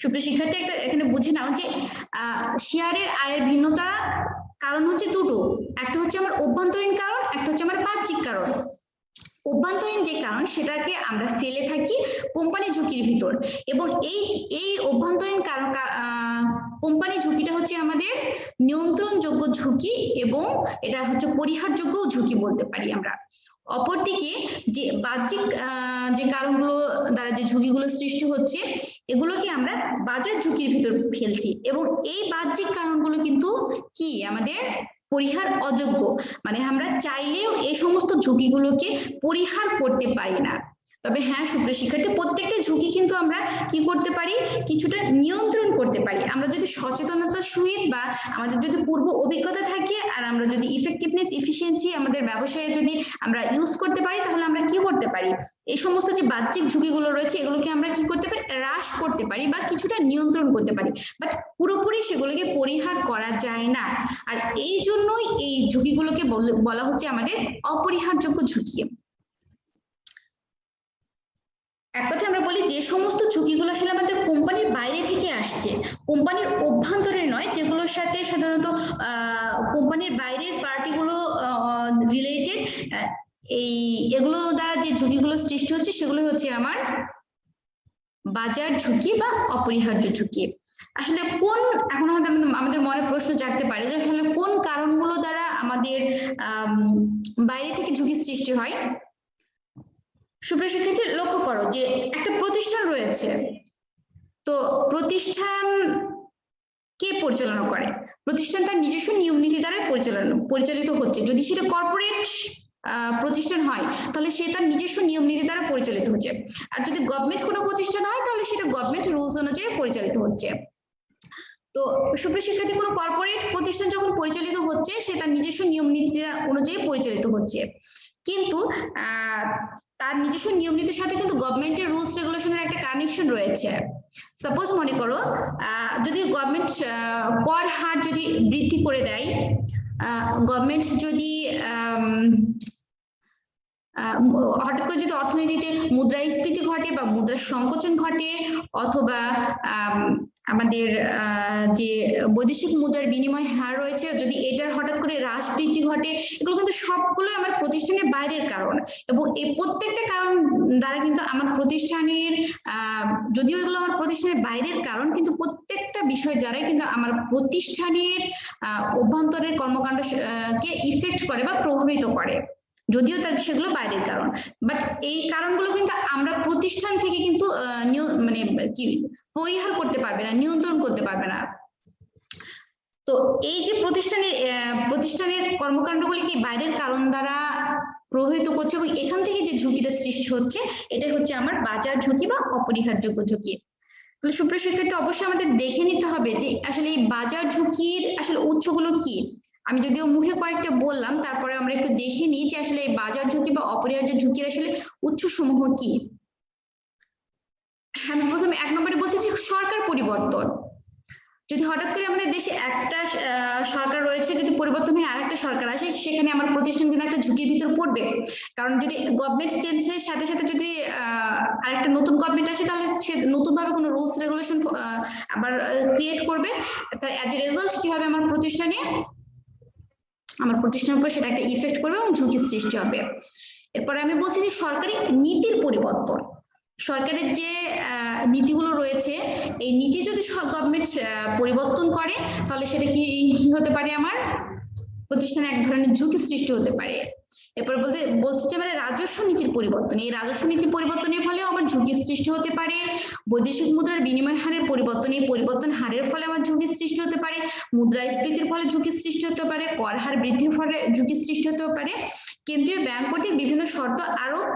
সুপ্রিয় শিক্ষার্থী, একটা এখানে বুঝে নাও যে শেয়ারের আয়ের ভিন্নতা কারণ হচ্ছে দুটো, একটা হচ্ছে আমার অভ্যন্তরীণ কারণ, একটা হচ্ছে আমার বাহ্যিক কারণ। অভ্যন্তরীণ যে কারণ সেটাকে আমরা ফেলে থাকি কোম্পানি ঝুঁকির ভিতর, এবং এই অভ্যন্তরীণ কারণ কোম্পানি ঝুঁকিটা হচ্ছে আমাদের নিয়ন্ত্রণযোগ্য ঝুঁকি এবং এটা হচ্ছে পরিহারযোগ্য ঝুঁকি বলতে পারি আমরা। অপরদিকে যে বাহ্যিক যে কারণগুলো দ্বারা যে ঝুঁকিগুলো সৃষ্টি হচ্ছে এগুলোকে আমরা বাজার ঝুঁকির ভিতর ফেলছি, এবং এই বাহ্যিক কারণগুলো কিন্তু কি আমাদের পরিহার অযোগ্য, মানে আমরা চাইলেও এই সমস্ত ঝুঁকিগুলোকে পরিহার করতে পারি না। তবে হ্যাঁ সুপ্রিয় শিক্ষার্থী, প্রত্যেকটা ঝুঁকি কিন্তু আমরা কি করতে পারি, কিছুটা নিয়ন্ত্রণ করতে পারি আমরা যদি সচেতনতার সহিত বা আমাদের যদি পূর্ব অভিজ্ঞতা থাকে, আর আমরা যদি ইফেক্টিভনেস এফিসিয়েন্সি আমাদের ব্যবসায়ে যদি আমরা ইউজ করতে পারি, তাহলে আমরা কি করতে পারি, এই সমস্ত যে বাহ্যিক ঝুঁকিগুলো রয়েছে এগুলোকে আমরা কি করতে পারি, হ্রাস করতে পারি বা কিছুটা নিয়ন্ত্রণ করতে পারি, বাট পুরোপুরি সেগুলোকে পরিহার করা যায় না। আর এই জন্যই এই ঝুঁকিগুলোকে বলা হচ্ছে আমাদের অপরিহারযোগ্য ঝুঁকি। এক কথা আমরা বলি যে সমস্ত ঝুঁকিগুলো আসলে আমাদের কোম্পানির বাইরে থেকে আসছে, কোম্পানির অভ্যন্তরে নয়, যেগুলোর সাথে সাধারণত কোম্পানির বাইরের পার্টিগুলো রিলেটেড, এগুলো দ্বারা যে ঝুঁকিগুলো সৃষ্টি হচ্ছে সেগুলো হচ্ছে আমার বাজার ঝুঁকি বা অপরিহার্য ঝুঁকি। আসলে কোন, এখন আমাদের মনে প্রশ্ন জাগতে পারে যে আসলে কোন কারণগুলো দ্বারা আমাদের বাইরে থেকে ঝুঁকি সৃষ্টি হয়। সুপ্রিয় শিক্ষার্থী, লক্ষ্য করো যে একটা প্রতিষ্ঠান রয়েছে, তো প্রতিষ্ঠান কে পরিচালনা করে, প্রতিষ্ঠান তার নিজস্ব নিয়ম নীতি দ্বারা পরিচালিত হচ্ছে। যদি সেটা কর্পোরেট প্রতিষ্ঠান হয় তাহলে সে তার নিজস্ব নিয়ম নীতি দ্বারা পরিচালিত হচ্ছে, আর যদি গভর্নমেন্ট কোনো প্রতিষ্ঠান হয় তাহলে সেটা গভর্নমেন্ট রুলস অনুযায়ী পরিচালিত হচ্ছে। তো সুপ্রিয় শিক্ষার্থী, কোনো কর্পোরেট প্রতিষ্ঠান যখন পরিচালিত হচ্ছে সে তার নিজস্ব নিয়ম নীতি অনুযায়ী পরিচালিত হচ্ছে, কিন্তু তার নিজস্ব নিয়ম নীতির সাথে কিন্তু গভর্নমেন্টের রুলস রেগুলেশনের একটা কানেকশন রয়েছে। সাপোজ মনে করো যদি গভর্নমেন্ট কর হার যদি বৃদ্ধি করে দেয়, গভর্নমেন্ট যদি হঠাৎ করে যদি অর্থনীতিতে মুদ্রাস্ফীতি ঘটে বা মুদ্রা সংকোচন ঘটে, অথবা আমাদের যে বৈদেশিক মুদ্রার বিনিময় হার রয়েছে যদি এটার হঠাৎ করে হ্রাস বৃদ্ধি ঘটে, এগুলো কিন্তু সবগুলো আমার প্রতিষ্ঠানের বাইরের কারণ, এবং এই প্রত্যেকটা কারণ দ্বারা কিন্তু আমার প্রতিষ্ঠানের যদিও এগুলো আমার প্রতিষ্ঠানের বাইরের কারণ, কিন্তু প্রত্যেকটা বিষয় দ্বারাই কিন্তু আমার প্রতিষ্ঠানের অভ্যন্তরের কর্মকাণ্ড কে ইফেক্ট করে বা প্রভাবিত করে, যদিও সেগুলো বাইরের কারণ। বাট এই কারণগুলো কিন্তু আমরা প্রতিষ্ঠান থেকে কিন্তু মানে কি পরিহার করতে পারবে না, নিয়ন্ত্রণ করতে পারবে না। তো এই যে প্রতিষ্ঠানের কর্মকাণ্ডগুলিকে বাইরের কারণ দ্বারা প্রভাবিত করছে, এবং এখান থেকে যে ঝুঁকিটা সৃষ্টি হচ্ছে এটা হচ্ছে আমার বাজার ঝুঁকি বা অপরিহারযোগ্য ঝুঁকি। তাহলে সুপ্রিয় শিক্ষার্থী, অবশ্যই আমাদের দেখে নিতে হবে যে আসলে এই বাজার ঝুঁকির আসলে উৎসগুলো কি। আমি যদিও মুখে কয়েকটা বললাম, তারপরে আমরা একটু দেখে নিই যে আসলে এই বাজার ঝুঁকি বা অপরিহার্য ঝুঁকির আসলে উৎসসমূহ কি। আমি প্রথমে 1 নম্বরে বলছি যে সরকার পরিবর্তন। যদি হঠাৎ করে আমাদের দেশে একটা সরকার রয়েছে, যদি পরিবর্তন হয়ে আরেকটা সরকার আসে, সেখানে আমার প্রতিষ্ঠান কিন্তু একটা ঝুঁকির ভিতর পড়বে, কারণ যদি গভর্নমেন্ট চেঞ্জের সাথে সাথে যদি আরেকটা নতুন গভর্নমেন্ট আসে তাহলে সে নতুন ভাবে কোনো রুলস রেগুলেশন আবার ক্রিয়েট করবে, তাই অ্যাজ এ রেজাল্ট কি হবে, আমার প্রতিষ্ঠানের উপর সেটা একটা ইফেক্ট করবে এবং ঝুঁকি সৃষ্টি হবে। এরপরে আমি বলছি যে সরকারি নীতির পরিবর্তন। সরকারের যে নীতিগুলো রয়েছে এই নীতি যদি গভর্নমেন্ট পরিবর্তন করে তাহলে সেটা কি হতে পারে, আমার প্রতিষ্ঠানে এক ধরনের ঝুঁকি সৃষ্টি হতে পারে। এরপর বলছি যে মানে রাজস্ব নীতির পরিবর্তন, এই রাজস্ব নীতির পরিবর্তনের ফলে আবার ঝুঁকির সৃষ্টি হতে পারে। বৈদেশিক মুদ্রার বিনিময় হারের পরিবর্তন, এই পরিবর্তন হারের ফলে আমার ঝুঁকির সৃষ্টি হতে পারে। মুদ্রাস্ফীতির ফলে ঝুঁকির সৃষ্টি হতে পারে। কর হার বৃদ্ধির ফলে ঝুঁকির সৃষ্টি হতে পারে। কেন্দ্রীয় ব্যাংক কর্তৃক বিভিন্ন শর্ত আরোপ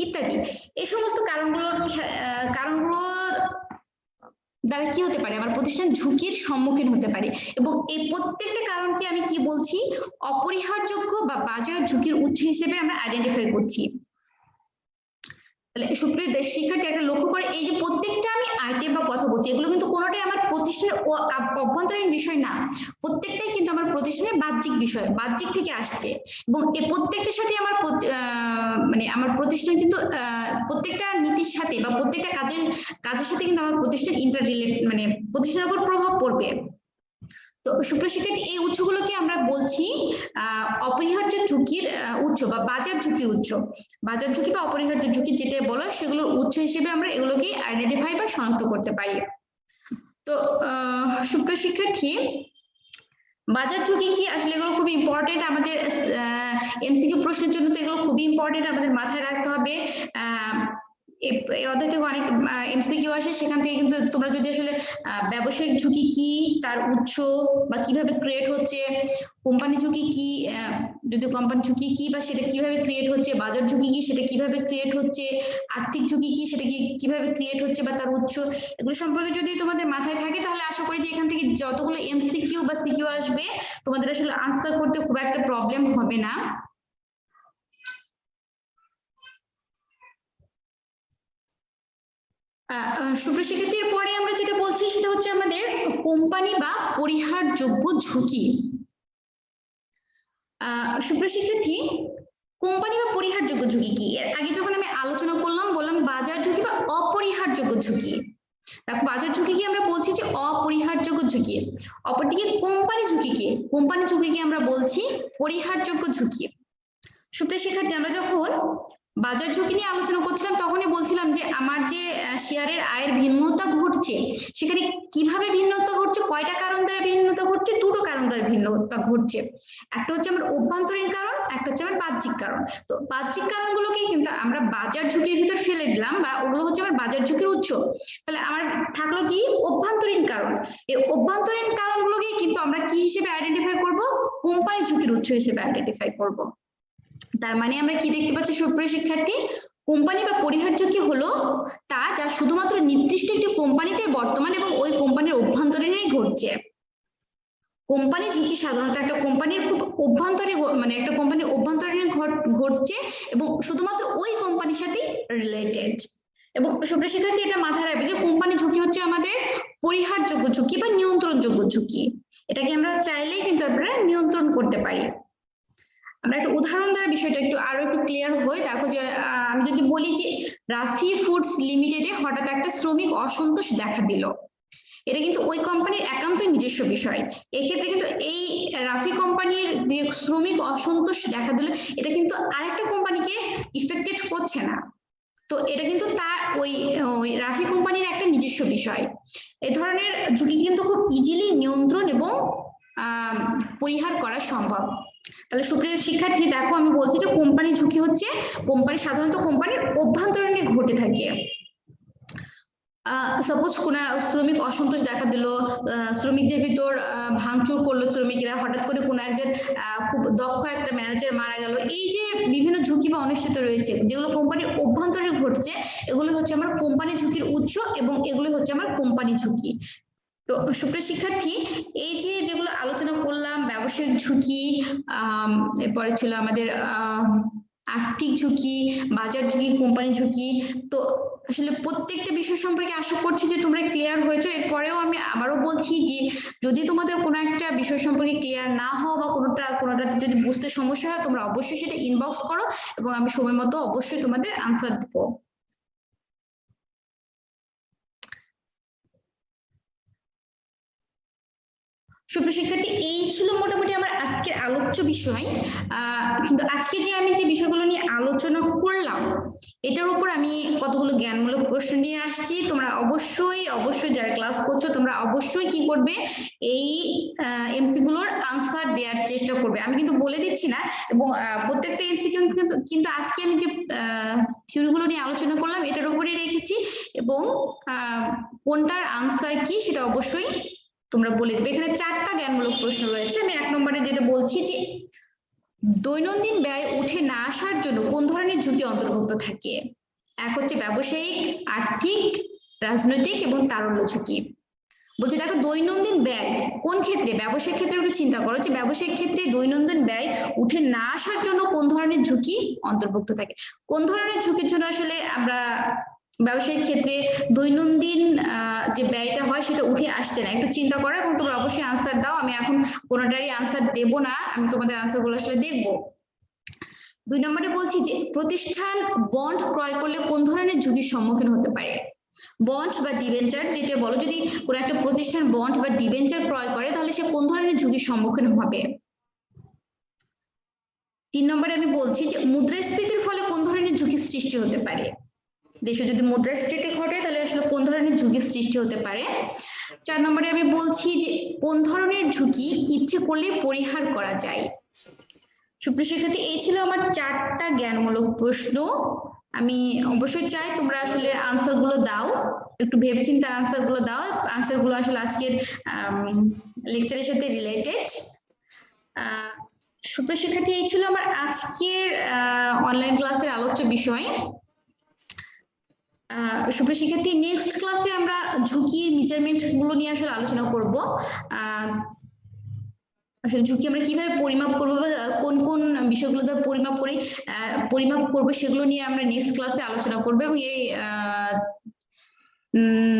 ইত্যাদি। এই সমস্ত কারণগুলোর দ্বারা কি হতে পারে, আমার প্রতিষ্ঠান ঝুঁকির সম্মুখীন হতে পারে, এবং এই প্রত্যেকটা কারণকে আমি কি বলছি, অপরিহারযোগ্য বা বাজার ঝুঁকির উৎস হিসেবে আমরা আইডেন্টিফাই করছি। তাহলে সুপ্রিয় শিক্ষার্থী একটা লক্ষ্য করে, এই যে প্রত্যেকটা আমি আইটেম বা কথা বলছি এগুলো কিন্তু কোনোটাই আমার প্রতিষ্ঠানের অভ্যন্তরীণ বিষয় না, প্রত্যেকটাই কিন্তু আমার প্রতিষ্ঠানের বাহ্যিক বিষয়, বাহ্যিক থেকে আসছে। এবং এই প্রত্যেকটার সাথে আমার মানে আমার প্রতিষ্ঠান কিন্তু প্রত্যেকটা নীতির সাথে বা প্রত্যেকটা কাজের সাথে কিন্তু আমার প্রতিষ্ঠান ইন্টার রিলেট, মানে প্রতিষ্ঠানের উপর প্রভাব পড়বে। তো সুপ্রিয় শিক্ষার্থী, এই উৎসগুলোকে আমরা বলছি অপরিহার্য ঝুঁকির উৎস বা বাজার ঝুঁকির উৎস। বাজার ঝুঁকি বা অপরিহার্য ঝুঁকি যেটা বলো, সেগুলোর উৎস হিসেবে আমরা এগুলোকে আইডেন্টিফাই বা শনাক্ত করতে পারি। তো সুপ্রিয় শিক্ষার্থী, বাজার ঝুঁকি কি আসলে এগুলো খুব ইম্পর্টেন্ট আমাদের এমসিকিউ প্রশ্নের জন্য, তো এগুলো খুবই ইম্পর্টেন্ট, আমাদের মাথায় রাখতে হবে। এই অধ্যায় থেকে অনেক এমসিকিউ আসে, সেখান থেকে কিন্তু তোমরা যদি আসলে ব্যবসায়িক ঝুঁকি কি, তার উৎস বা কিভাবে ক্রিয়েট হচ্ছে, কোম্পানি ঝুঁকি কি, যদি কোম্পানি ঝুঁকি কি বা সেটা কিভাবে ক্রিয়েট হচ্ছে, বাজার ঝুঁকি কি সেটা কিভাবে ক্রিয়েট হচ্ছে, আর্থিক ঝুঁকি কি সেটা কিভাবে ক্রিয়েট হচ্ছে বা তার উৎস, এগুলো সম্পর্কে যদি তোমাদের মাথায় থাকে তাহলে আশা করি যে এখান থেকে যতগুলো এমসিকিউ বা সিকিউ আসবে তোমাদের আসলে আনসার করতে খুব একটা প্রবলেম হবে না। সুপ্রিয় শিক্ষার্থীর পরে আমরা যেটা বলছি সেটা হচ্ছে আমাদের কোম্পানি বা পরিহারযোগ্য ঝুঁকি। সুপ্রিয় শিক্ষার্থী, কোম্পানি বা পরিহারযোগ্য ঝুঁকি কি? এর আগে যখন আমি আলোচনা করলাম বললাম বাজার ঝুঁকি বা অপরিহারযোগ্য ঝুঁকি। দেখো, বাজার ঝুঁকি কি আমরা বলছি যে অপরিহারযোগ্য ঝুঁকি, অপরদিকে কোম্পানি ঝুঁকি কি? কোম্পানি ঝুঁকি কি আমরা বলছি পরিহারযোগ্য ঝুঁকি। সুপ্রিয় শিক্ষার্থী, আমরা যখন বাজার ঝুঁকি নিয়ে আলোচনা করছিলাম তখনই বলছিলাম যে আমার যে শেয়ারের আয়ের ভিন্নতা ঘটছে, সেখানে কিভাবে ভিন্নতা ঘটছে, কয়টা কারণ দ্বারা ভিন্নতা ঘটছে? দুটো কারণ দ্বারা ভিন্নতা ঘটছে। একটা হচ্ছে আমার অভ্যন্তরীণ কারণ, একটা হচ্ছে আমার বাহ্যিক কারণ। তো বাহ্যিক কারণগুলোকে কিন্তু আমরা বাজার ঝুঁকির ভিতর ফেলে দিলাম, বা ওগুলো হচ্ছে আমার বাজার ঝুঁকির উৎস। তাহলে আমার থাকলো কি অভ্যন্তরীণ কারণ। এই অভ্যন্তরীণ কারণগুলোকে কিন্তু আমরা কি হিসেবে আইডেন্টিফাই করব? কোম্পানি ঝুঁকির উৎস হিসেবে আইডেন্টিফাই করব। তার মানে আমরা কি দেখতে পাচ্ছি সুপ্রিয় শিক্ষার্থী? কোম্পানি বা পরিহার ঝুঁকি হলো তা যা শুধুমাত্র নির্দিষ্ট একটি কোম্পানিতে বর্তমান এবং ওই কোম্পানির অভ্যন্তরীণেই ঘটছে। কোম্পানি ঝুঁকি সাধারণত একটা কোম্পানির খুব অভ্যন্তরে, মানে একটা কোম্পানির অভ্যন্তরীণে ঘটছে এবং শুধুমাত্র ওই কোম্পানির সাথে রিলেটেড। এবং সুপ্রিয় শিক্ষার্থী, এটা মাথায় রাখবে যে কোম্পানি ঝুঁকি হচ্ছে আমাদের পরিহারযোগ্য ঝুঁকি বা নিয়ন্ত্রণযোগ্য ঝুঁকি। এটাকে আমরা চাইলেই কিন্তু আমরা নিয়ন্ত্রণ করতে পারি। আমরা একটা উদাহরণ দ্বারা বিষয়টা আরো একটু ক্লিয়ার হয়। দেখো যে আমি যদি বলি যে রাফি ফুডস লিমিটেডে হঠাৎ একটা শ্রমিক অসন্তোষ দেখা দিল, এটা কিন্তু ওই কোম্পানির একান্তই নিজস্ব বিষয়। এক্ষেত্রে কিন্তু এই রাফি কোম্পানির যে শ্রমিক অসন্তোষ দেখা দিল, এটা কিন্তু আরেকটা কোম্পানিকে ইফেক্টেড করছে না। তো এটা কিন্তু তার ওই রাফি কোম্পানির একটা নিজস্ব বিষয়। এ ধরনের ঝুঁকি কিন্তু খুব ইজিলি নিয়ন্ত্রণ এবং পরিহার করা সম্ভব। তাহলে সুপ্রিয় শিক্ষার্থী, দেখো আমি বলছি যে কোম্পানি ঝুঁকি হচ্ছে সাধারণত কোম্পানির অভ্যন্তরীণে ঘটে থাকে। সাপোজ কোন শ্রমিক অসন্তোষ দেখা দিল, শ্রমিকদের ভিতর ভাঙচুর করলো শ্রমিকরা, হঠাৎ করে কোন একজন খুব দক্ষ একটা ম্যানেজার মারা গেল, এই যে বিভিন্ন ঝুঁকি বা অনিশ্চিত রয়েছে যেগুলো কোম্পানির অভ্যন্তরে ঘটছে, এগুলো হচ্ছে আমার কোম্পানি ঝুঁকির উৎস এবং এগুলো হচ্ছে আমার কোম্পানি ঝুঁকি। তো সুপ্রিয় শিক্ষার্থী, এই যে যেগুলো আলোচনা করলাম, ব্যবসায়িক ঝুঁকি, এরপরে ছিল আমাদের আর্থিক ঝুঁকি, বাজার ঝুঁকি, কোম্পানি ঝুঁকি, তো আসলে প্রত্যেকটা বিষয় সম্পর্কে আশা করছি যে তোমরা ক্লিয়ার হয়েছো। এরপরেও আমি আবারও বলছি যে যদি তোমাদের কোনো একটা বিষয় সম্পর্কে ক্লিয়ার না হও বা কোনোটাতে যদি বুঝতে সমস্যা হয়, তোমরা অবশ্যই সেটা ইনবক্স করো এবং আমি সময় মতো অবশ্যই তোমাদের আনসার দেবো। সুপ্রিয় শিক্ষার্থী, এই ছিল মোটামুটি আমার আজকের আলোচ্য বিষয়। কিন্তু আজকে যে আমি যে বিষয়গুলো নিয়ে আলোচনা করলাম, এটার উপর আমি কতগুলো জ্ঞানমূলক প্রশ্ন নিয়ে আসছি। তোমরা অবশ্যই যারা ক্লাস করছো তোমরা অবশ্যই কি করবে, এই এমসিকিউগুলোর আনসার দেওয়ার চেষ্টা করবে। আমি কিন্তু বলে দিচ্ছি না, এবং প্রত্যেকটা এমসিকিউ কিন্তু আজকে আমি যে থিওরিগুলো নিয়ে আলোচনা করলাম এটার উপরেই রেখেছি, এবং কোনটার আনসার কি সেটা অবশ্যই তোমরা বলে দেবে। এখানে 4টা জ্ঞানমূলক প্রশ্ন রয়েছে। আমি 1 নম্বরে যেটা বলছি যে দৈনন্দিন ব্যয় উঠে না আসার জন্য কোন ধরনের ঝুঁকি অন্তর্ভুক্ত থাকে? এক হচ্ছে ব্যবসায়িক, আর্থিক, রাজনৈতিক এবং তারল্য ঝুঁকি। বলছি দেখো দৈনন্দিন ব্যয় কোন ক্ষেত্রে, ব্যবসায়িক ক্ষেত্রে একটু চিন্তা করো যে ব্যবসায়িক ক্ষেত্রে দৈনন্দিন ব্যয় উঠে না আসার জন্য কোন ধরনের ঝুঁকি অন্তর্ভুক্ত থাকে, কোন ধরনের ঝুঁকির জন্য আসলে আমরা ব্যবসায়িক ক্ষেত্রে দৈনন্দিন যে ব্যয়টা হয় সেটা উঠে আসছে না, একটু চিন্তা করো এবং তোমরা অবশ্যই আনসার দাও। আমি এখন কোনোটারই আনসার দেব না, আমি তোমাদের আনসারগুলো আসলে দেখবো। 2 নম্বরে বলছি যে প্রতিষ্ঠান বন্ড ক্রয় করলে কোন ধরনের ঝুঁকির সম্মুখীন হতে পারে, বন্ড বা ডিবেঞ্চার যেটা বলো, যদি কোনো একটা প্রতিষ্ঠান বন্ড বা ডিবেঞ্চার ক্রয় করে তাহলে সে কোন ধরনের ঝুঁকির সম্মুখীন হবে। 3 নম্বরে আমি বলছি যে মুদ্রাস্ফীতির ফলে কোন ধরনের ঝুঁকির সৃষ্টি হতে পারে, দেশে যদি মুদ্রাস্ফীতি ঘটে তাহলে আসলে কোন ধরনের ঝুঁকির সৃষ্টি হতে পারে। 4 নম্বরে আমি বলছি যে কোন ধরনের ঝুঁকি ইচ্ছে করলে পরিহার করা যায়। সুপ্রিয় শিক্ষার্থী, এই ছিল আমার 4টা জ্ঞানমূলক প্রশ্ন। আমি অবশ্যই চাই তোমরা আসলে আনসার গুলো দাও, একটু ভেবেচিন্তে আনসার গুলো দাও। আনসার গুলো আসলে আজকের লেকচারের সাথে রিলেটেড। সুপ্রিয় শিক্ষার্থী, এই ছিল আমার আজকের অনলাইন ক্লাসের আলোচ্য বিষয়। সুপ্রিয় শিক্ষার্থী, নেক্সট ক্লাসে আমরা ঝুঁকির মেজারমেন্ট গুলো নিয়ে আসলে আলোচনা করব। আসলে ঝুঁকি আমরা কিভাবে পরিমাপ করবো বা কোন কোন বিষয়গুলো দ্বারা পরিমাপ করবো সেগুলো নিয়ে আমরা নেক্সট ক্লাসে আলোচনা করবো। এবং এই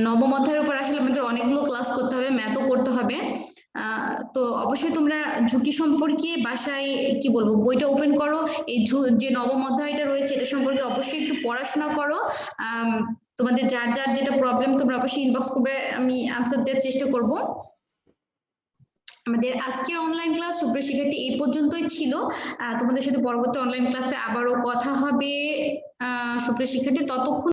নবম অধ্যায়ের উপর আসলে আমাদের অনেকগুলো ক্লাস করতে হবে, ম্যাথও করতে হবে। তো অবশ্যই তোমরা ঝুঁকি সম্পর্কে বাসায় কি বলবো বইটা ওপেন করো, এই যে নবম অধ্যায়টা রয়েছে এটা সম্পর্কে অবশ্যই একটু পড়াশোনা করো। তোমাদের যার যার যেটা প্রবলেম তোমরা অবশ্যই ইনবক্স করবে, আমি আনসার দেওয়ার চেষ্টা করব। আমাদের আজকের অনলাইন ক্লাস সুপ্রিয় শিক্ষার্থী এই পর্যন্তই ছিল। তোমাদের সাথে পরবর্তী অনলাইন ক্লাসে আবারও কথা হবে সুপ্রিয় শিক্ষার্থী, ততক্ষণ